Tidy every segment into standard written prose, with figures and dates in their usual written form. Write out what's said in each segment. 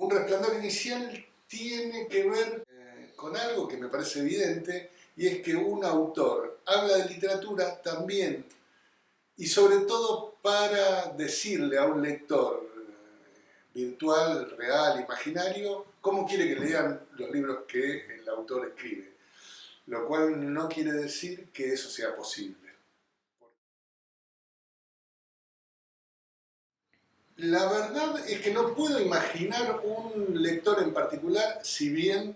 Un resplandor inicial tiene que ver con algo que me parece evidente, y es que un autor habla de literatura también y sobre todo para decirle a un lector virtual, real, imaginario, cómo quiere que lean los libros que el autor escribe, lo cual no quiere decir que eso sea posible. La verdad es que no puedo imaginar un lector en particular, si bien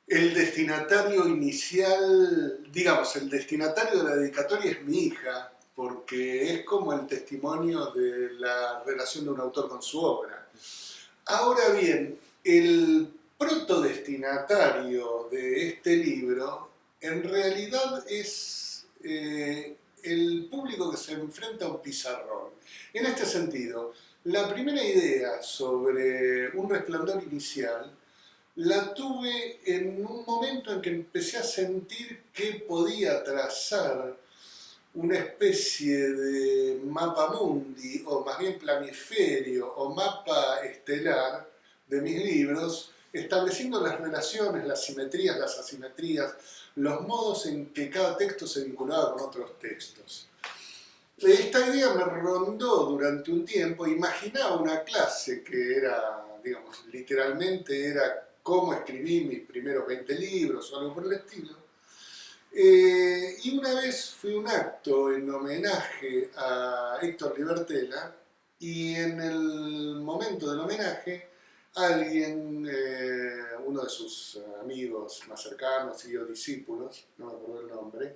el destinatario inicial, digamos, el destinatario de la dedicatoria es mi hija, porque es como el testimonio de la relación de un autor con su obra. Ahora bien, el protodestinatario de este libro en realidad es el público que se enfrenta a un pizarrón. En este sentido, la primera idea sobre un resplandor inicial la tuve en un momento en que empecé a sentir que podía trazar una especie de mapa mundi, o más bien planiferio, o mapa estelar de mis libros, estableciendo las relaciones, las simetrías, las asimetrías, los modos en que cada texto se vinculaba con otros textos. Esta idea me rondó durante un tiempo. Imaginaba una clase que era, digamos, literalmente era cómo escribí mis primeros 20 libros o algo por el estilo. Y una vez fui a un acto en homenaje a Héctor Libertela, y en el momento del homenaje alguien, uno de sus amigos más cercanos y o discípulos, no me acuerdo el nombre,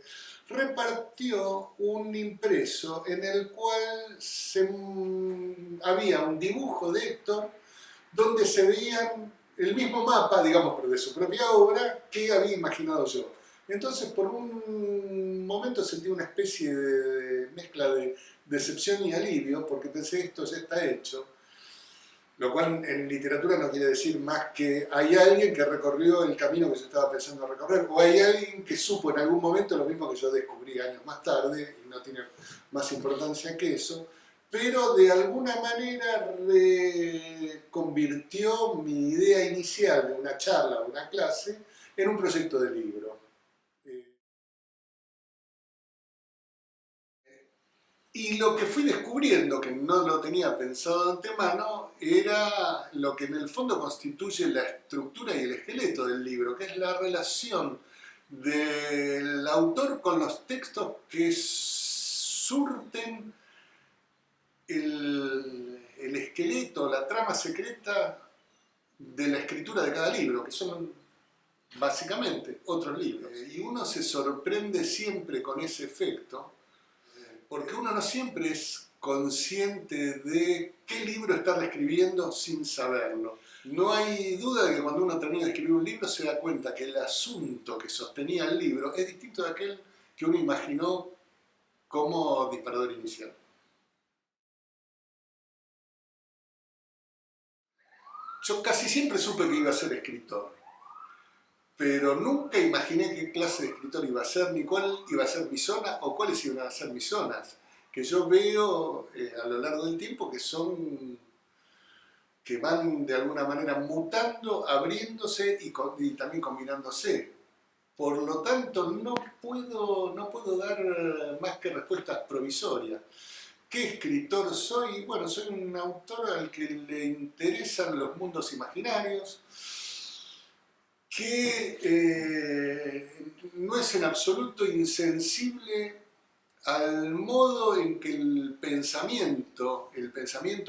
repartió un impreso en el cual había un dibujo de Héctor donde se veían el mismo mapa, digamos, pero de su propia obra, que había imaginado yo. Entonces, por un momento sentí una especie de mezcla de decepción y alivio, porque pensé, esto ya está hecho, lo cual en literatura no quiere decir más que hay alguien que recorrió el camino que yo estaba pensando recorrer, o hay alguien que supo en algún momento lo mismo que yo descubrí años más tarde, y no tiene más importancia que eso, pero de alguna manera convirtió mi idea inicial de una charla o una clase en un proyecto de libro. Y lo que fui descubriendo, que no lo tenía pensado de antemano, era lo que en el fondo constituye la estructura y el esqueleto del libro, que es la relación del autor con los textos que surten el esqueleto, la trama secreta de la escritura de cada libro, que son básicamente otros libros. Y uno se sorprende siempre con ese efecto, porque uno no siempre es consciente de qué libro está reescribiendo sin saberlo. No hay duda de que cuando uno termina de escribir un libro se da cuenta que el asunto que sostenía el libro es distinto de aquel que uno imaginó como disparador inicial. Yo casi siempre supe que iba a ser escritor, pero nunca imaginé qué clase de escritor iba a ser, ni cuál iba a ser mi zona o cuáles iban a ser mis zonas, que yo veo a lo largo del tiempo que van de alguna manera mutando, abriéndose y también combinándose. Por lo tanto, no puedo dar más que respuestas provisorias. ¿Qué escritor soy? Bueno, soy un autor al que le interesan los mundos imaginarios, que no es en absoluto insensible al modo en que el pensamiento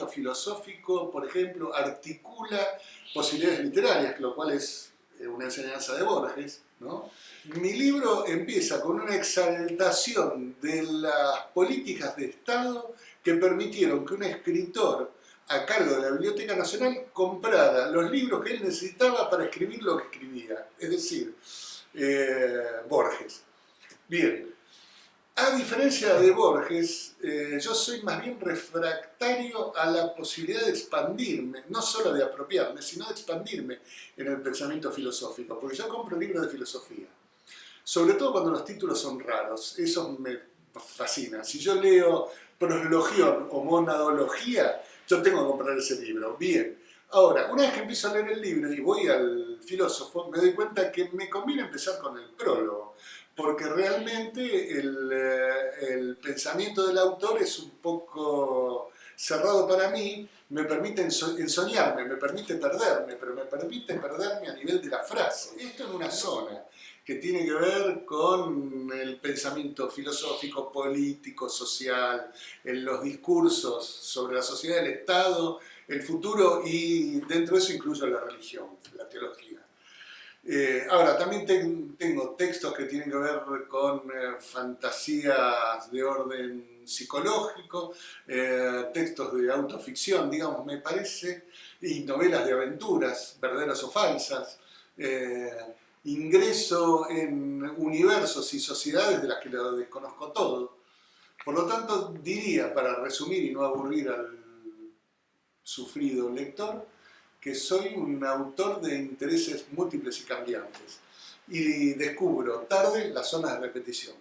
filosófico, por ejemplo, articula posibilidades literarias, lo cual es una enseñanza de Borges, ¿no? Mi libro empieza con una exaltación de las políticas de Estado que permitieron que un escritor a cargo de la Biblioteca Nacional comprara los libros que él necesitaba para escribir lo que escribía, es decir, Borges. Bien, a diferencia de Borges, yo soy más bien refractario a la posibilidad de expandirme, no solo de apropiarme, sino de expandirme en el pensamiento filosófico, porque yo compro libros de filosofía, sobre todo cuando los títulos son raros, eso me fascina. Si yo leo proslogión o monadología, yo tengo que comprar ese libro, bien, Ahora, una vez que empiezo a leer el libro y voy al filósofo, me doy cuenta que me conviene empezar con el prólogo, porque realmente el pensamiento del autor es un poco cerrado para mí, me permite ensoñarme, me permite perderme, pero me permite perderme a nivel de la frase. Esto en una zona que tiene que ver con el pensamiento filosófico, político, social, en los discursos sobre la sociedad, el Estado, el futuro, y dentro de eso incluyo la religión, la teología. Ahora, también tengo textos que tienen que ver con fantasías de orden psicológico, textos de autoficción, digamos, me parece, y novelas de aventuras, verdaderas o falsas. Ingreso en universos y sociedades de las que lo desconozco todo. Por lo tanto, diría, para resumir y no aburrir al sufrido lector, que soy un autor de intereses múltiples y cambiantes y descubro tarde las zonas de repetición.